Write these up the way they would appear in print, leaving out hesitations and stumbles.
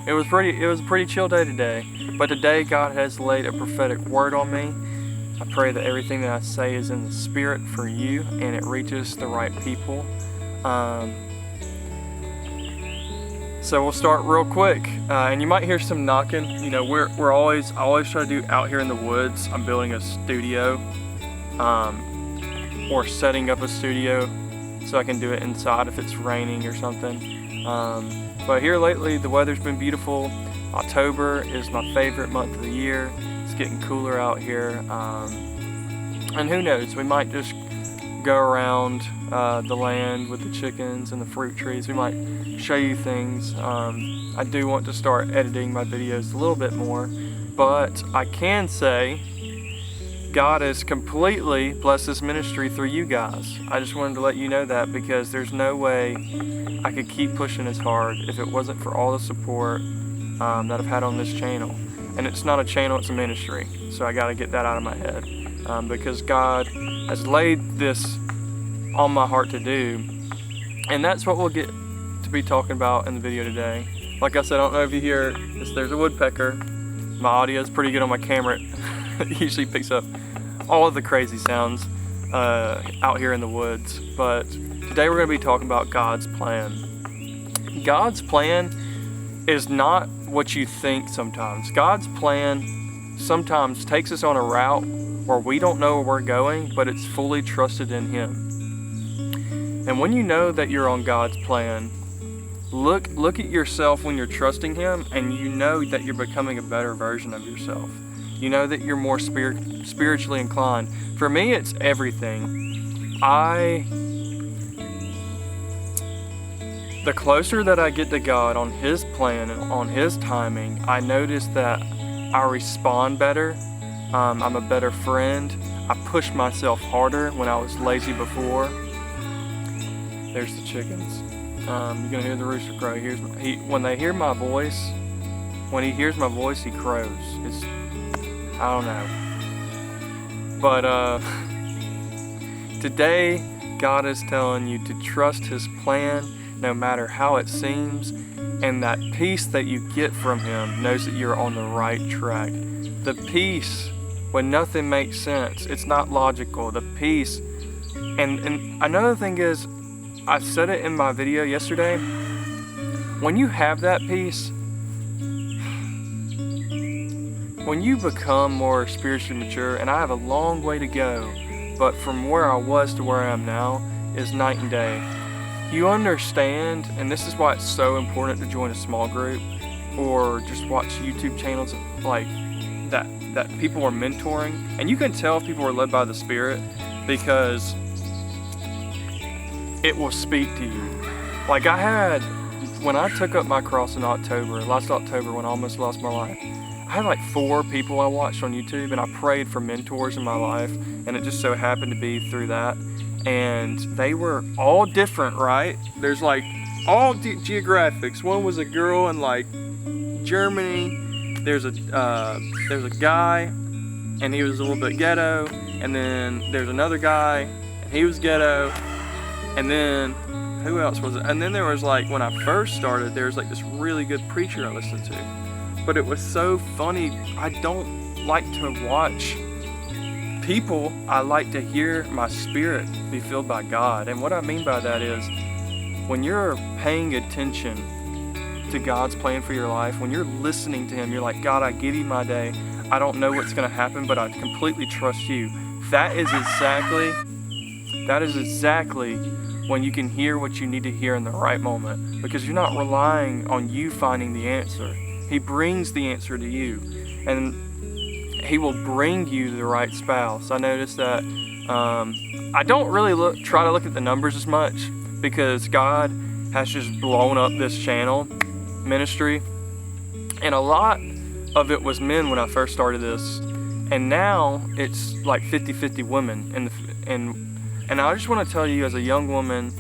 it was a pretty chill day today. But today God has laid a prophetic word on me. I pray that everything that I say is in the spirit for you and it reaches the right people. So we'll start real quick, and you might hear some knocking. You know, I always try to do out here in the woods. I'm building a studio, or setting up a studio, so I can do it inside if it's raining or something. But here lately, the weather's been beautiful. October is my favorite month of the year. It's getting cooler out here, and who knows? We might just go around the land with the chickens and the fruit trees. We might show you things. I do want to start editing my videos a little bit more, but I can say God has completely blessed this ministry through you guys. I just wanted to let you know that, because there's no way I could keep pushing as hard if it wasn't for all the support that I've had on this channel. And it's not a channel, it's a ministry. So I gotta get that out of my head, because God has laid this on my heart to do, and that's what we'll get to be talking about in the video today. Like I said, I don't know if you hear this, there's a woodpecker. My audio is pretty good on my camera. It usually picks up all of the crazy sounds out here in the woods. But today we're going to be talking about God's plan. God's plan is not what you think sometimes. God's plan sometimes takes us on a route where we don't know where we're going, but it's fully trusted in Him. And when you know that you're on God's plan, look at yourself when you're trusting Him, and you know that you're becoming a better version of yourself. You know that you're more spiritually inclined. For me, it's everything. The closer that I get to God on His plan and on His timing, I notice that I respond better. I'm a better friend. I push myself harder when I was lazy before. There's the chickens. You're gonna hear the rooster crow. When they hear my voice, when he hears my voice, he crows. I don't know. But today, God is telling you to trust His plan, no matter how it seems, and that peace that you get from Him knows that you're on the right track. The peace when nothing makes sense, it's not logical. The peace, and another thing is, I said it in my video yesterday, when you have that peace, when you become more spiritually mature, and I have a long way to go, but from where I was to where I am now is night and day. You understand, and this is why it's so important to join a small group or just watch YouTube channels like that people are mentoring. And you can tell if people are led by the Spirit, because it will speak to you. Like when I took up my cross in last October, when I almost lost my life, I had like 4 people I watched on YouTube, and I prayed for mentors in my life, and it just so happened to be through that. And they were all different, right? There's like all geographics. One was a girl in like Germany. There's a guy, and he was a little bit ghetto. And then there's another guy, and he was ghetto. And then who else was it? And then there was like, when I first started, there was like this really good preacher I listened to. But it was so funny. I don't like to watch people. I like to hear my spirit be filled by God. And what I mean by that is, when you're paying attention to God's plan for your life, when you're listening to Him, you're like, God, I give you my day. I don't know what's going to happen, but I completely trust you. That is exactly when you can hear what you need to hear in the right moment, because you're not relying on you finding the answer. He brings the answer to you, and He will bring you the right spouse. I noticed that I don't really try to look at the numbers as much, because God has just blown up this channel ministry, and a lot of it was men when I first started this, and now it's like 50-50 women. And I just want to tell you, as a young woman,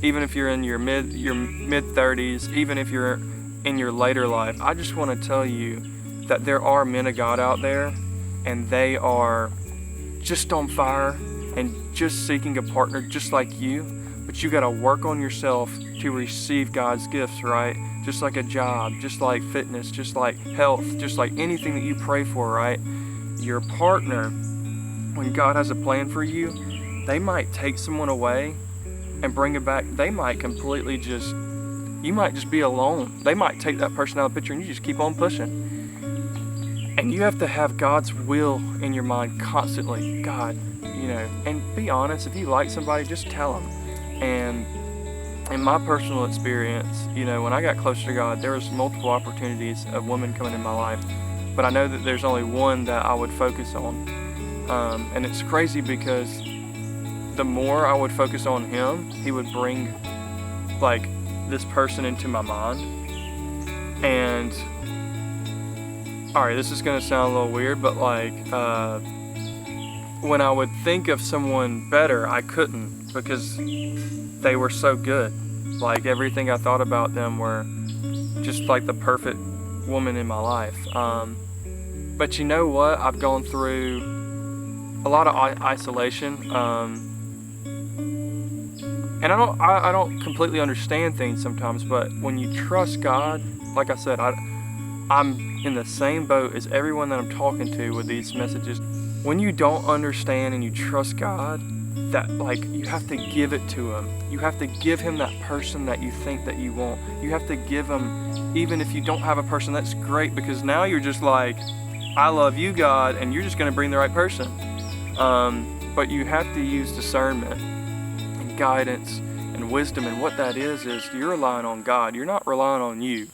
even if you're in your mid 30s, even if you're in your later life, I just want to tell you that there are men of God out there, and they are just on fire and just seeking a partner just like you. But you got to work on yourself to receive God's gifts, right? Just like a job, just like fitness, just like health, just like anything that you pray for, right? Your partner, when God has a plan for you, they might take someone away and bring it back. They might completely you might just be alone. They might take that person out of the picture and you just keep on pushing. And you have to have God's will in your mind constantly. God, and be honest. If you like somebody, just tell them. And in my personal experience, when I got closer to God, there was multiple opportunities of women coming in my life. But I know that there's only one that I would focus on. And it's crazy because the more I would focus on him, he would bring like this person into my mind. And alright, this is gonna sound a little weird, but like when I would think of someone better, I couldn't because they were so good. Like everything I thought about them were just like the perfect woman in my life. But you know what? I've gone through a lot of isolation. And I don't completely understand things sometimes, but when you trust God, like I said, I'm in the same boat as everyone that I'm talking to with these messages. When you don't understand and you trust God, that like you have to give it to him. You have to give him that person that you think that you want. You have to give him, even if you don't have a person, that's great, because now you're just like, I love you, God, and you're just going to bring the right person. But you have to use discernment and guidance and wisdom, and what that is you're relying on God. You're not relying on you.